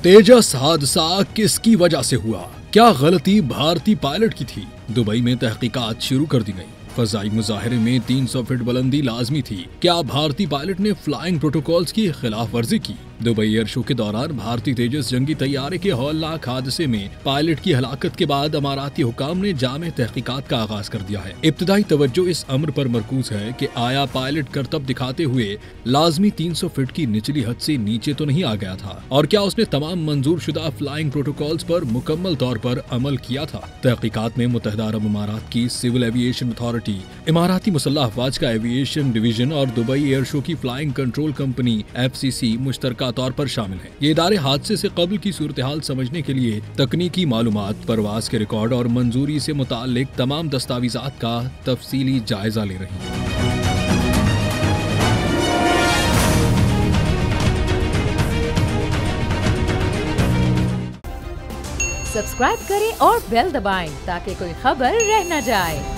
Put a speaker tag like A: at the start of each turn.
A: तेजस हादसा किसकी वजह से हुआ? क्या गलती भारतीय पायलट की थी? दुबई में तहकीकात शुरू कर दी गई। फजाई मुजाहरे में 300 फीट बुलंदी लाजमी थी। क्या भारतीय पायलट ने फ्लाइंग प्रोटोकॉल्स की खिलाफ वर्जी की? दुबई एयर शो के दौरान भारतीय तेजस जंगी तैयारे के हौलनाक हादसे में पायलट की हलाकत के बाद अमाराती हुकाम ने जामे तहकीकात का आगाज कर दिया है। इब्तदाई तवज्जो इस अम्र पर मरकूज है कि आया पायलट करतब दिखाते हुए लाजमी 300 फीट की निचली हद से नीचे तो नहीं आ गया था, और क्या उसने तमाम मंजूर शुदा फ्लाइंग प्रोटोकॉल्स पर मुकम्मल तौर पर अमल किया था? तहकीकात में मुत्तहिदा अरब अमारात की सिविल एविएशन अथॉरिटी, इमाराती मुसल्लह अफवाज का एविएशन डिवीजन और दुबई एयर शो की फ्लाइंग कंट्रोल कंपनी FCC मुश्तरका तौर पर शामिल हैं। ये इदारे हादसे से कबल की सूरत हाल समझने के लिए तकनीकी मालूमात, परवाज के रिकॉर्ड और मंजूरी से मुताल्लिक तमाम दस्तावेजात का तफसीली जायजा ले रही हैं।
B: सब्सक्राइब करें और बेल दबाएं ताकि कोई खबर रह न जाए।